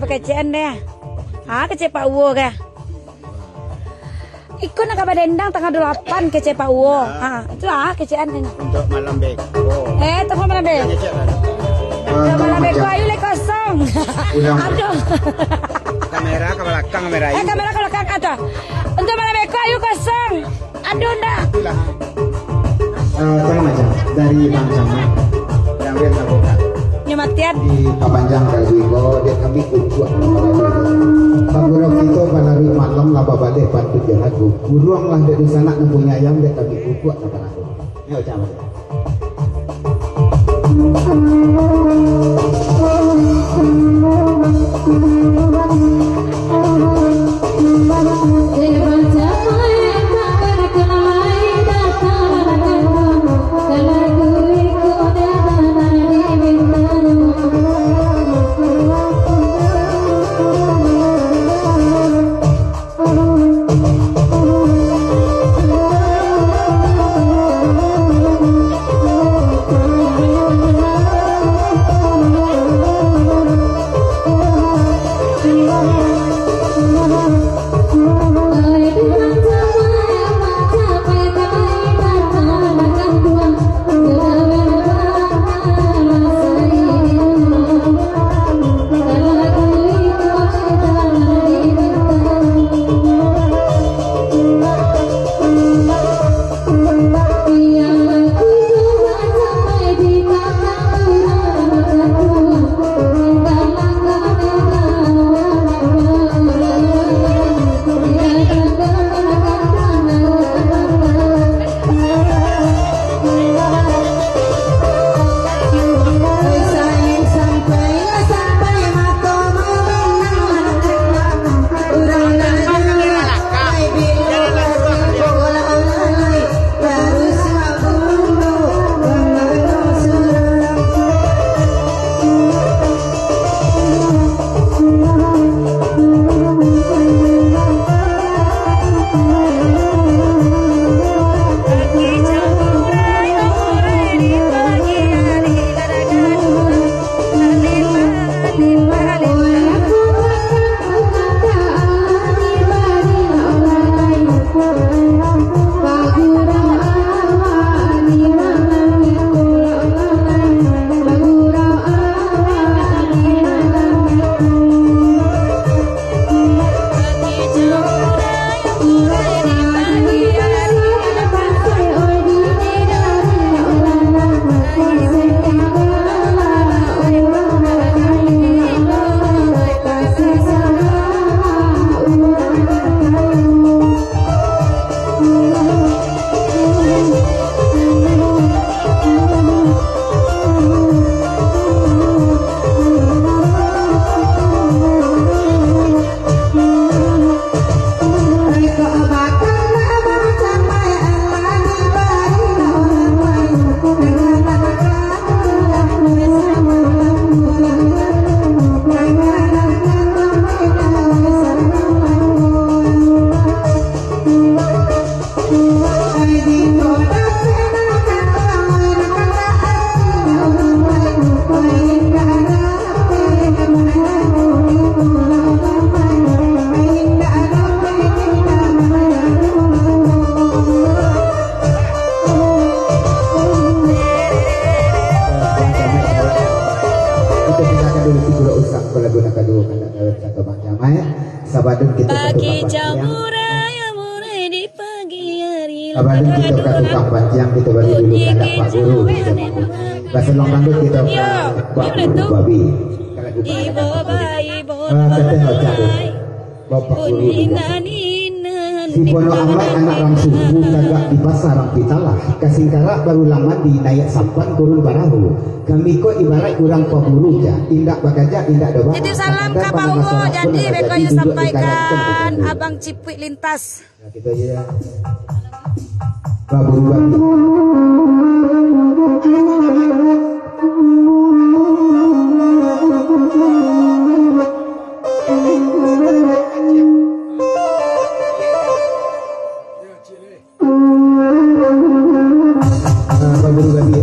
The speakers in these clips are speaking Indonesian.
kecen deh. Kece Pak Uwo kah? Ikut nak kabar dendang tanggal 8 kece Pak Uwo. Itu kecean ini. Untuk malam beko. Tunggu malam beko. Malam beko ayo le kosong. Aduh. Kamera ke belakang kamera. Kamera ke belakang ada. Untuk malam beko ayo kosong. Aduh ndak. Saya macam dari Bang Sama yang dia lakukan nyematian di Kabanjang dari Wigo dia kami kuat Pagurang itu panari malam laba bade pantu jahaku buruang lah dari sana punya ayam dia kami kuat apa aku ayo coba dulu tiga usap kalau guna kedua kandang kawin satu bang jamai. Sabadun kita Pagi jamurai murai di pagi hari. Sabadun kita ke tukang panjang kita bagi dulu kandang Pak Guru. Bahasa Longkandut kita ke Pak Guru Babi. Ibu bayi, Bapak Guru. Si Pono Amat anak orang suku kagak di pasar orang pitalah. Kasingkara baru lama di naik sampan turun barahu. Kami kok ibarat kurang paburu ja. Indak bakaja indak doa. Jadi salam ke Pak Ungo. Jadi mereka yang sampaikan Abang Cipwik lintas. Nah, kita ya. Baburu babi. Baburu babi.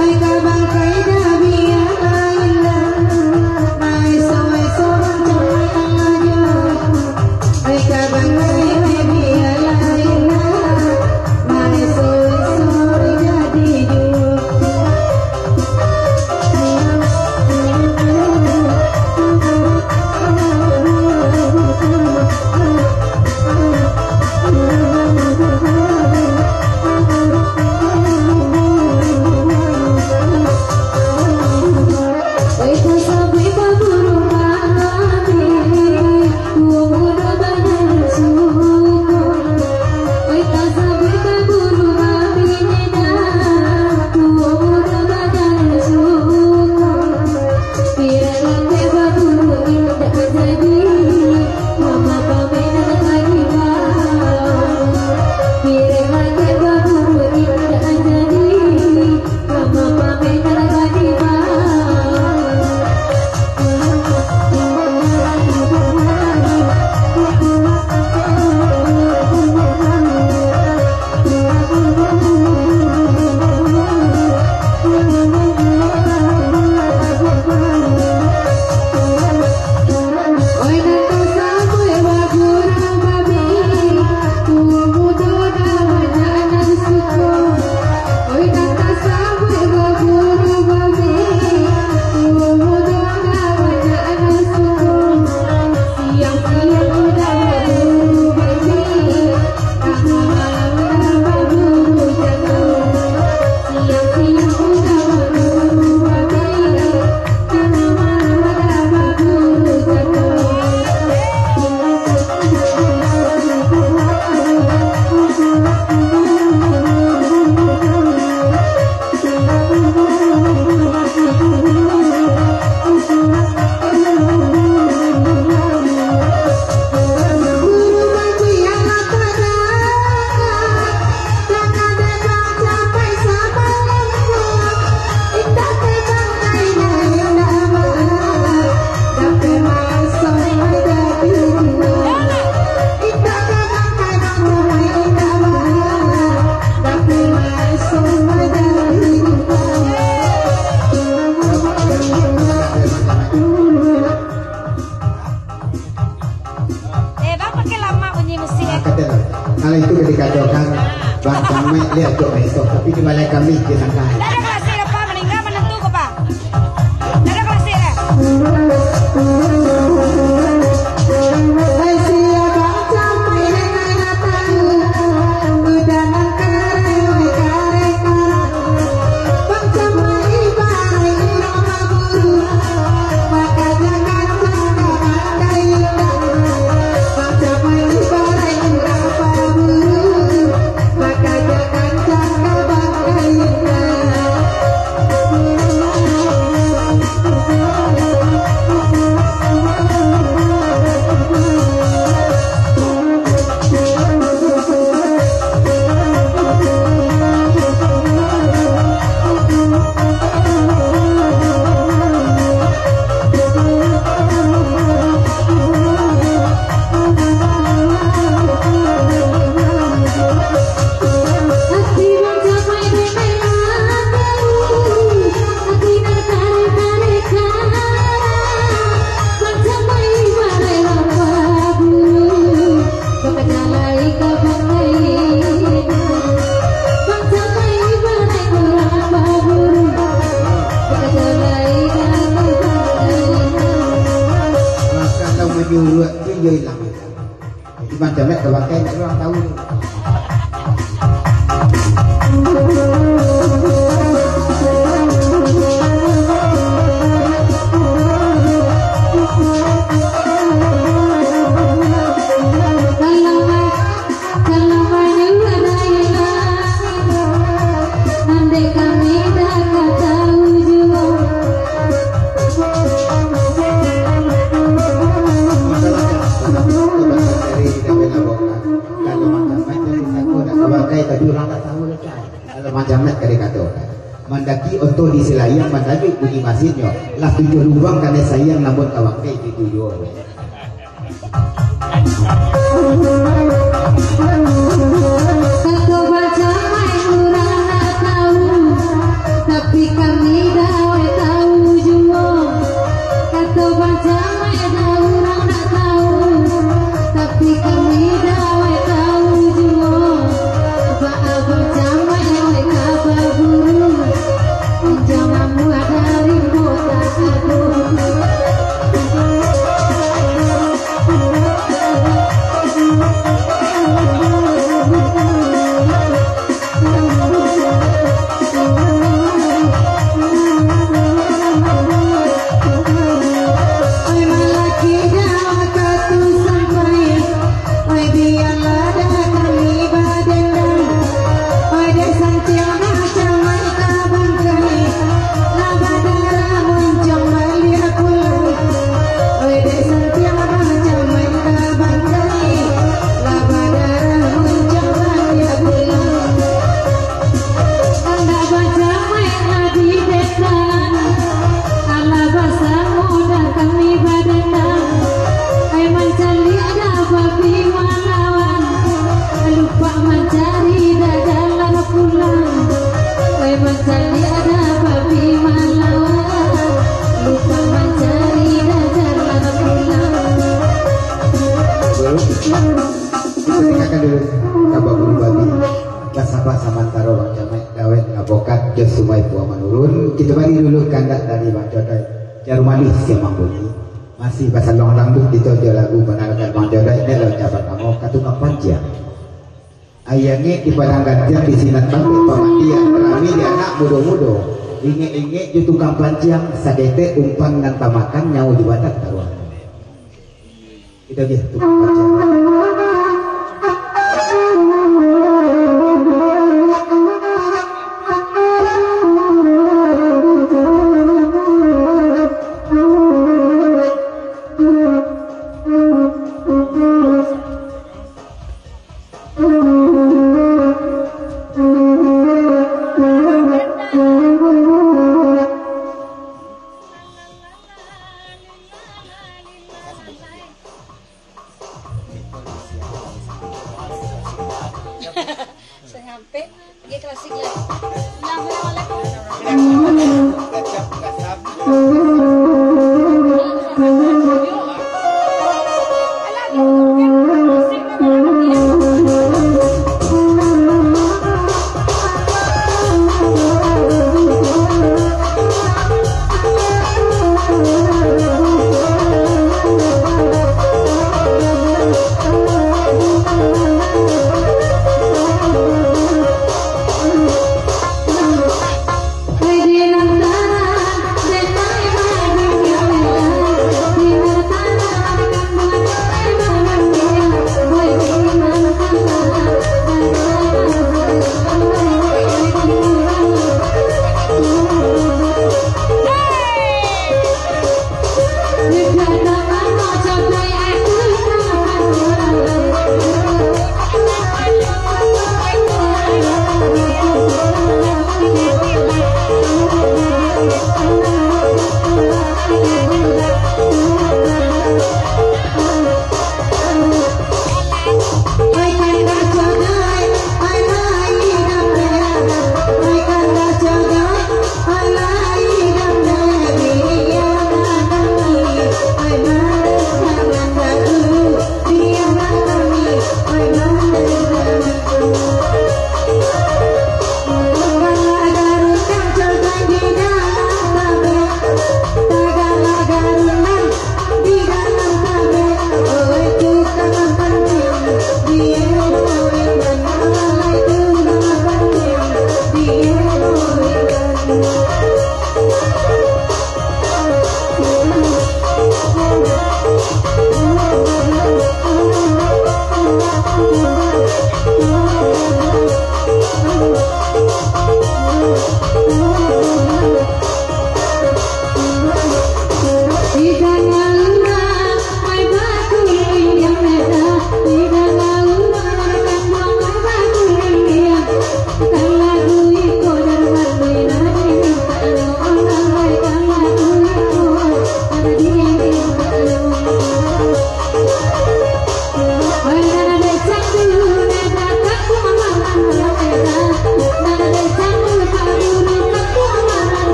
Ay dikatakan bang kami lihat kok besok tapi di balai kami disangka. Ada kelasir apa meninggal menentu kok Pak? Ada kelasir ya? Macam nak kebakai tak orang tahu. Mendaki untuk di selayang mendaki bunyi masjidnya lah 7 lubang karena sayang namun kawakai di 7 Kau baca main kurang tak tahu tapi kami dah tahu juga. Kau baca main kurang tak tahu tapi kami dah tahu juga. Bapak baca main kabar burung janganmu dari kota aduh. Kita bagi dulu kandak dari Bang Jodai Jarum manis yang mambuni masih pasal long rambut ditonjol lagu penalakan Bang Jodai ini adalah jabat kamu katukang panjang ayangnya di padang gantian di sinat bangkit pemandian rami di anak mudo-mudo inge-inge di tukang panjang sadete umpang dan tamakan nyawa di batak taruhan itu aja tukang panjang.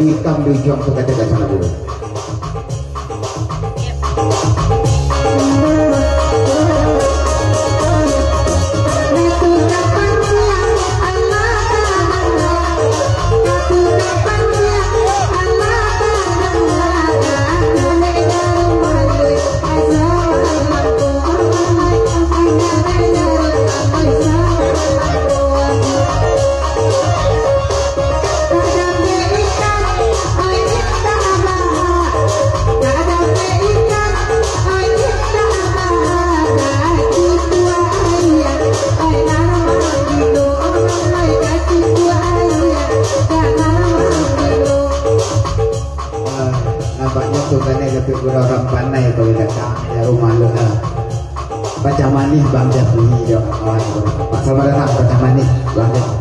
hitam di jong tu kata sana dulu. Nampaknya tuh kan lebih kurang orang pandai kalau datang ya rumah lu kan. Baca manis bang Jafri ya kawan Pak selamat datang baca manis bang Jafri.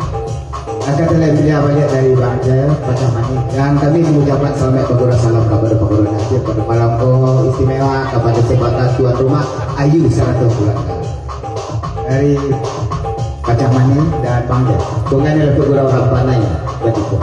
Akan televisi banyak dari bang Jafri baca manis dan kami mengucapkan selamat beberapa salam kepada pengguna nasib pada malam istimewa kepada sebatas tuan rumah Ayu 100 bulan dari baca manis dan bang Jafri. Bukan lebih kurang orang pandai begitu.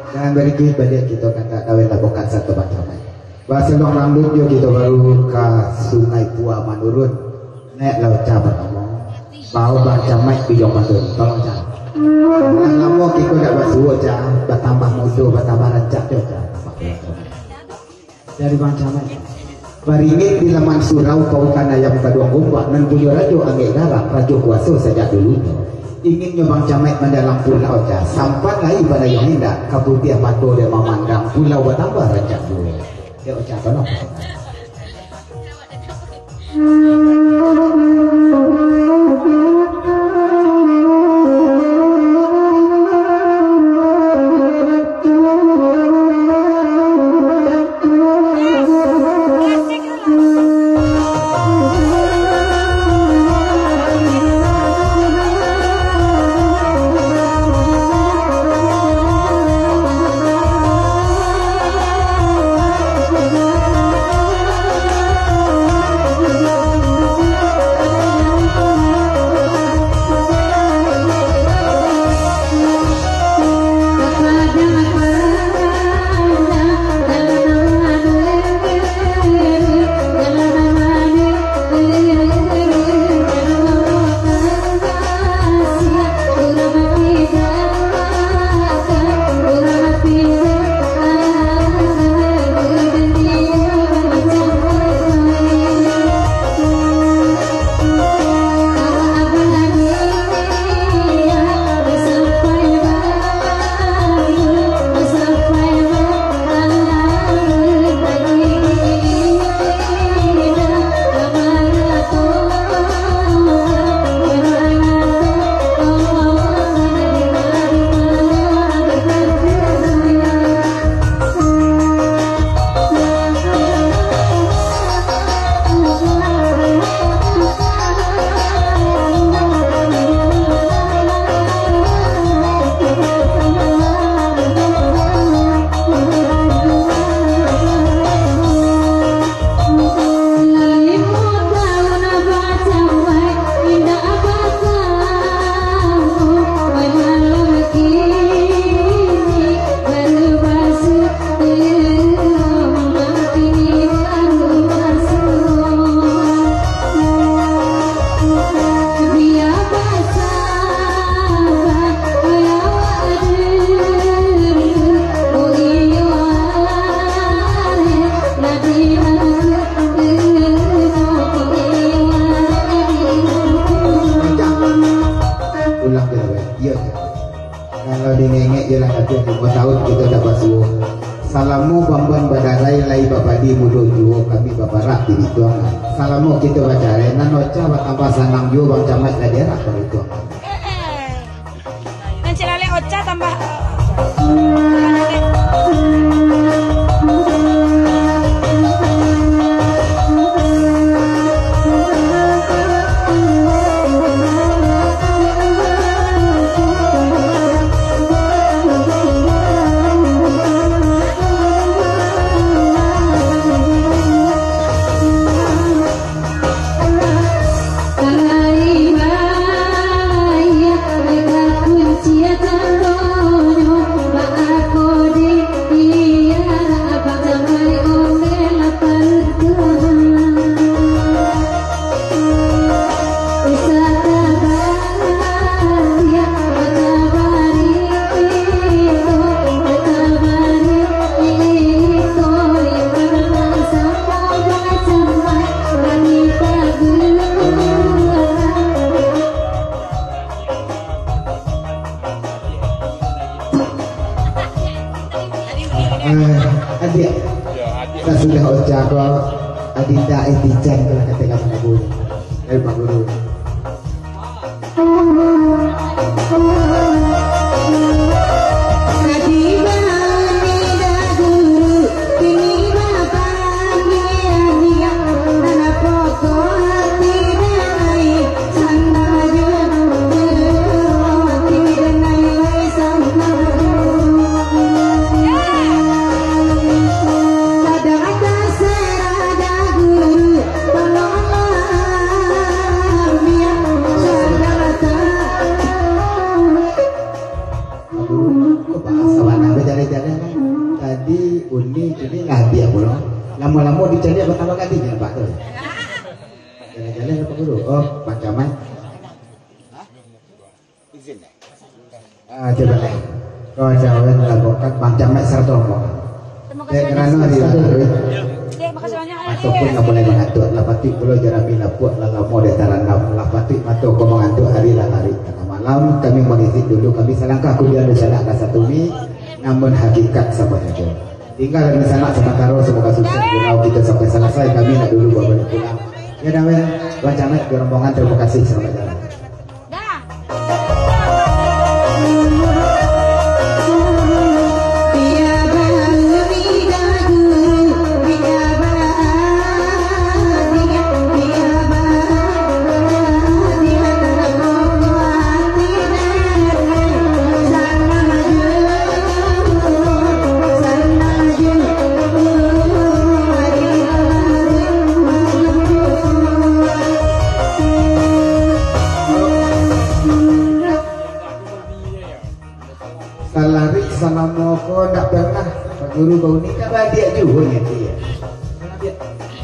Jangan beri duit banyak kita kata kawin lakukan satu macam bahasa long rambut yo kita baru ke sungai Pua Manurun nek laut cabat ngomong bau macam mai pijong Manurun tolong cah lama kita dak basuh cah bertambah muda bertambah rancak yo cah dari macam mai baringin di laman surau kautan ayam kedua gombak nan punya rajo angge garap rajo kuasa sejak dulu ingin nyobang jamet mendalam pulau aja sampai lagi pada yang indah kabutia matu dia memandang pulau bertambah rancak dulu dia ucap tolong Iya. Kalau dingengek jalan tapi 5 tahun kita dapat suhu. Salamu bamban badarai lai babadi mudo juo kami babarak di tuangan. Salamu kita baca rena noca batambah sanang juo bang camat la daerah dari tuangan. Nanti lale ocha tambah. Adik, saya sudah ucap kau adinda etijan kalau katakan sama guru dari Pak Guru. Tadi uni ini lah dia pulau. Lama-lama dicari apa tambah ganti jangan Pak tu. Jalan-jalan apa guru? Oh, Pak Camat. Izin. Coba lah. Kau jawab lakukan Pak Camat serta kau. Kerana dia Dek, makasih banyak. ataupun nak boleh mengatur. Lapati pulau jerami laput lalamu di tarandam. Lapati matu kau mengatur hari lah hari. Tengah malam kami mengisi dulu kami selangkah kemudian salah ke satu mi. Namun hakikat sama saja. Tinggal di sana sementara semoga sukses pulau kita sampai selesai kami nak dulu bawa balik pulang. Ya damai wacana di rombongan terima kasih selamat jalan. Dah. Salari sama moko tak pernah Pak Guru bau nikah lah dia juga ya dia.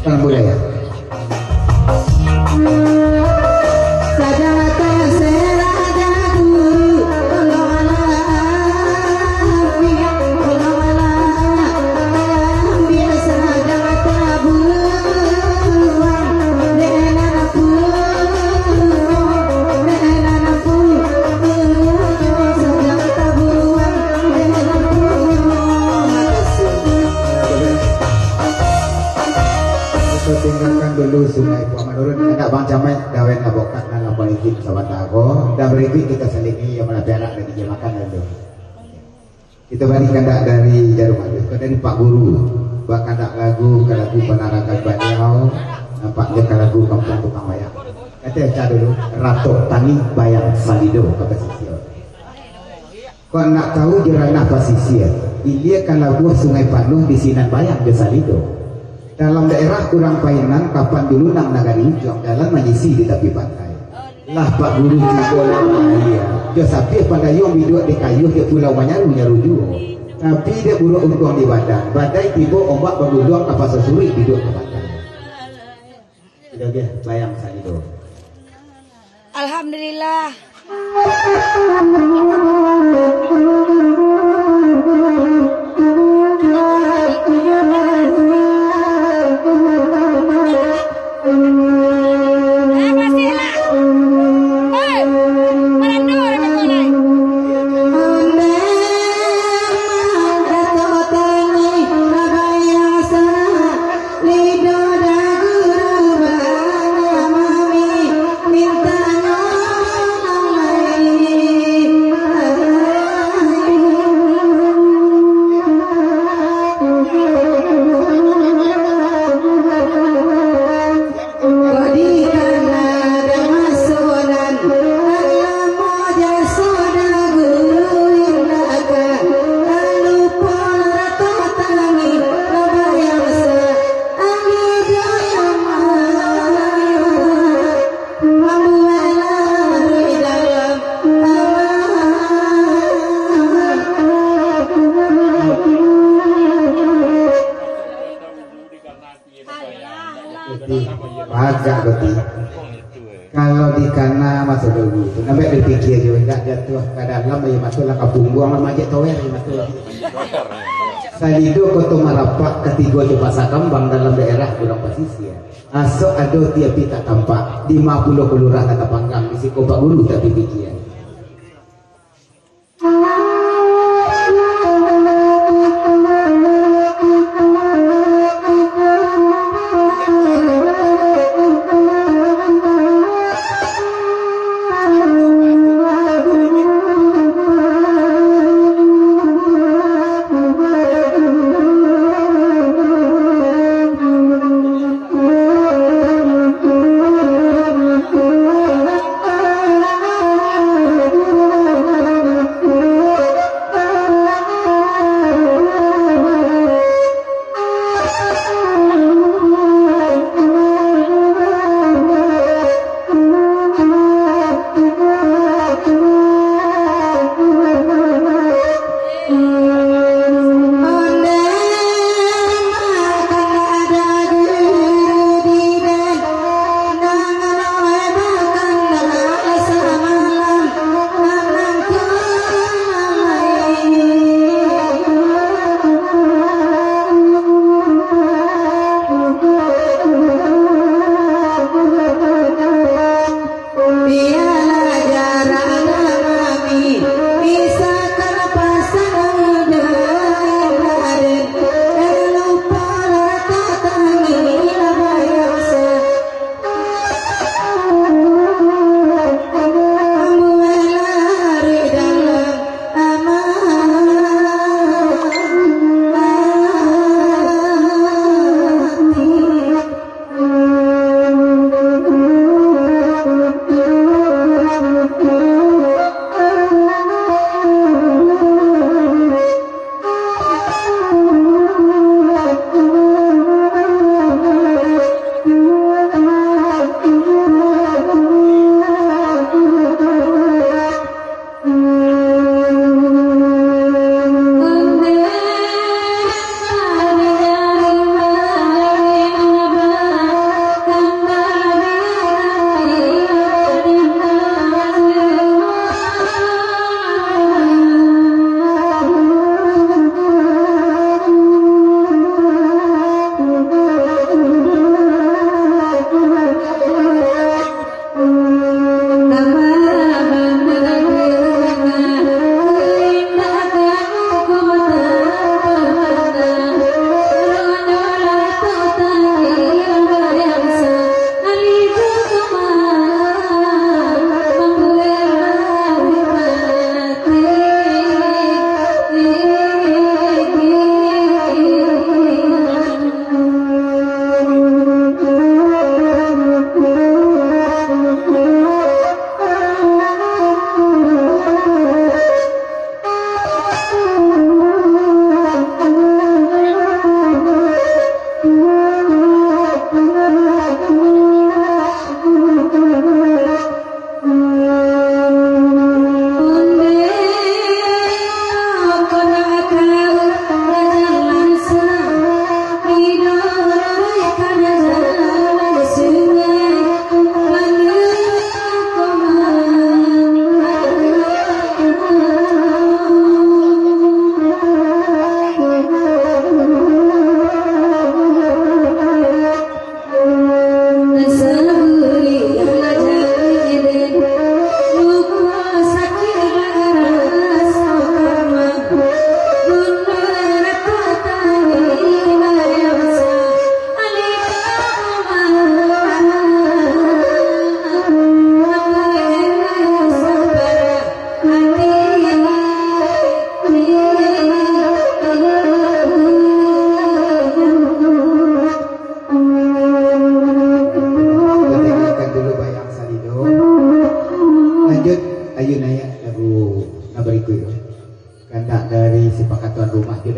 Salam budaya. Tinggalkan dulu sungai Puak Manurun nak bang Camat dawen labokat dan lapor izin sahabat aku dan berikut kita selimi yang mana perak dan dijemakan dulu kita balik kandak dari Jarum Adus dari Pak Guru bahkan kandak lagu ke lagu Penarakan Baniau nampaknya ke lagu Kampung Tukang Wayang kata baca dulu Ratok Tani Bayang Salido ke pesisir kau nak tahu jerana pesisir ini kan lagu Sungai Panuh di Sinan Bayang ke Salido. Dalam daerah kurang painan kapan dulu nang nagari juang jalan menyisi di tepi pantai lah Pak Guru juga lah dia dia sapi pada yang hidup di kayu dia pulau Manyaru juga tapi dia buruk untung di badan badai tiba ombak bergulung kapal sesuri hidup ke pantai sudah dia bayang saya itu Alhamdulillah. Kasihlah. Merendu orang gitu. Nampak berpikir juga jatuh ke dalam bayi masuk lah kabung buang lah majek tower masuk. Salido koto marapak ketiga di pasar kambang dalam daerah Gunung Pasisir. Aso ado tiap pita tampak di 50 kelurahan kata panggang di Sikopak Guru tapi pikir.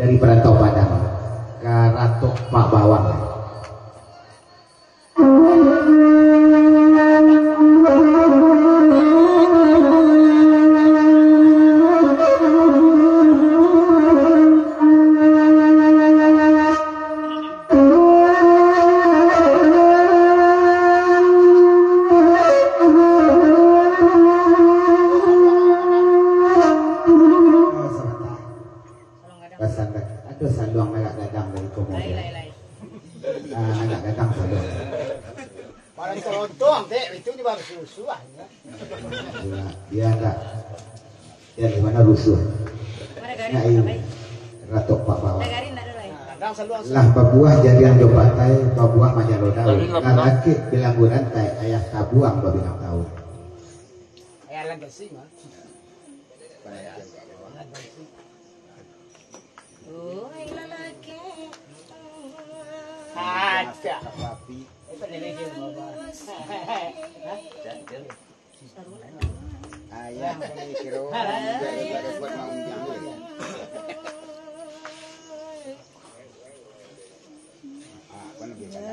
dari Perantau Padang ke Ratu Pak Bawang. Dia enggak. Ya gimana rusuh? Nah, ini ratok Pak Bawa. Lah babuah jadian jobatai, babuah manyalodau. Laki bilanguran tay ayah kabuang babinang tahu. Ayah lagi sih mah. Ada. Ayah kiro juga buat mau jamu ya. Ah, kan biasa.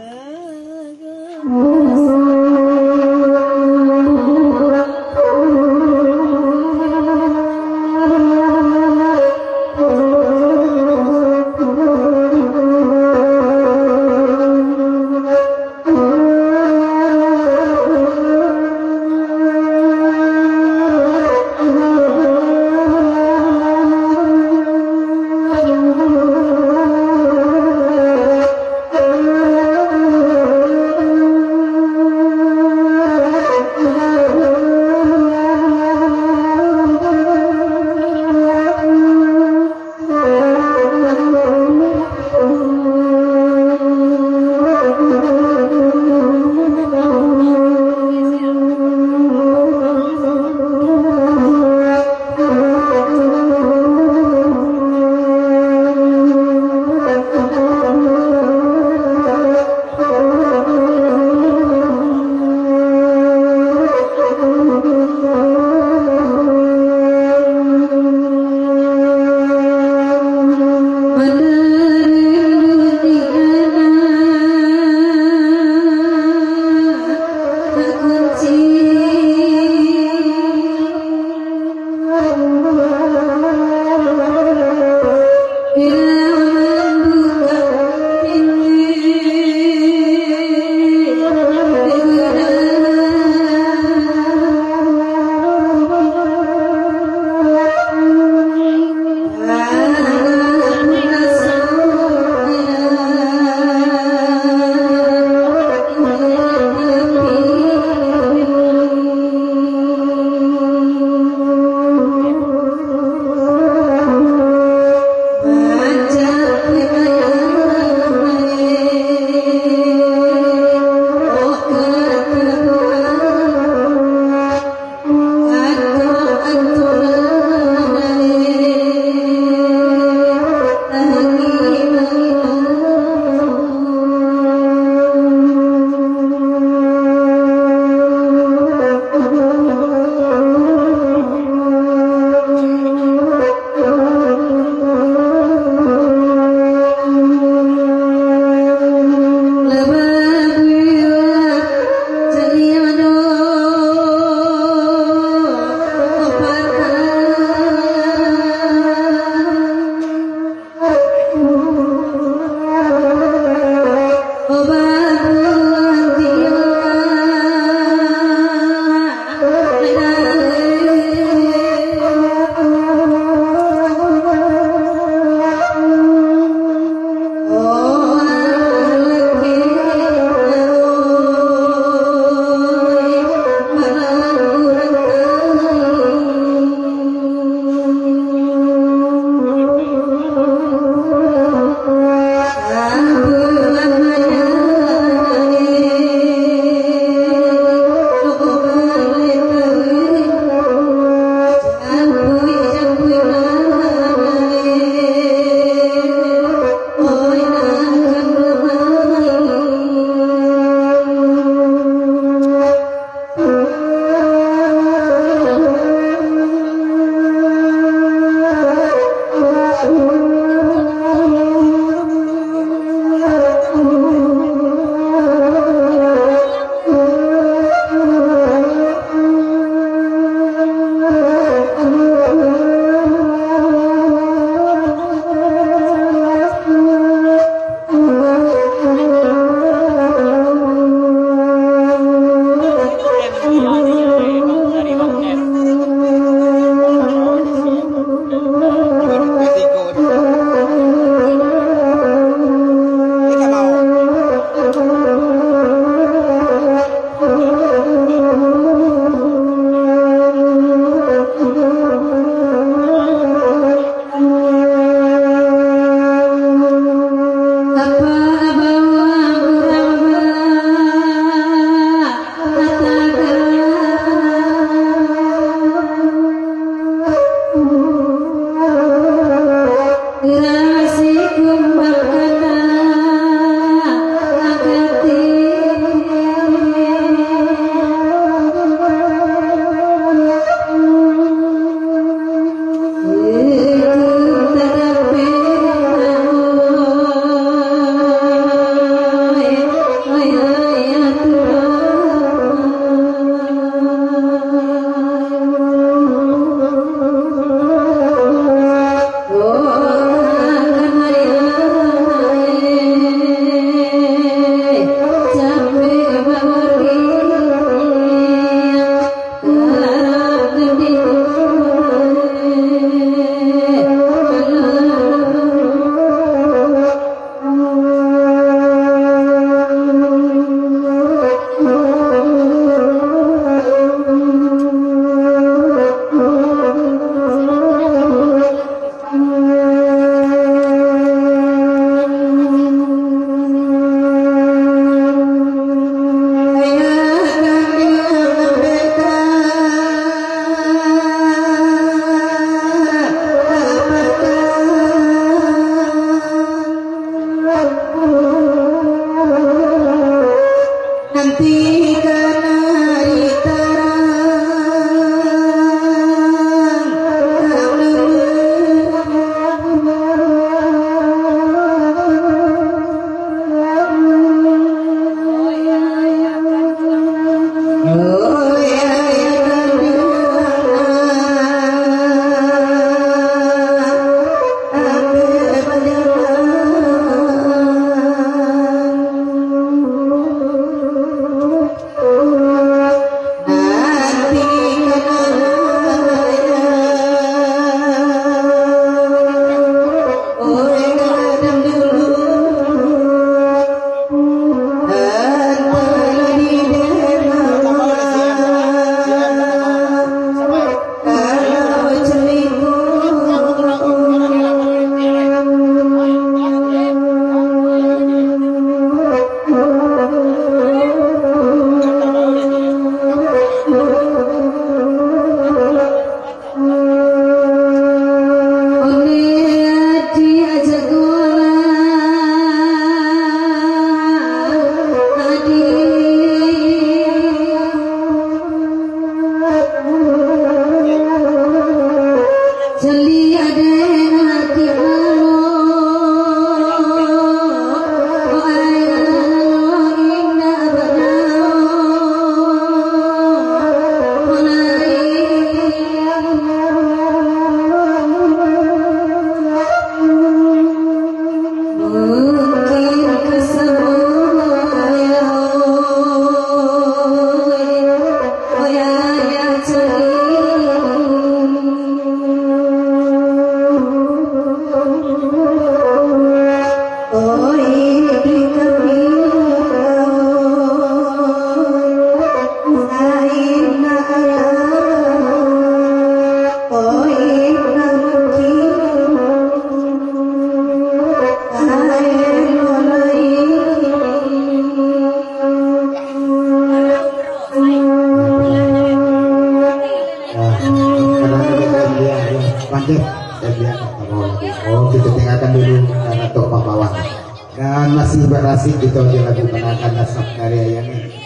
masih berasik gitu aja lagu kenakan nasab dari yang ini.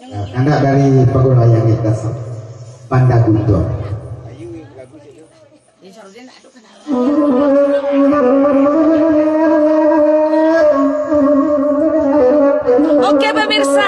Nah, anak dari perguruan yang kita Pandagunto. Oke pemirsa,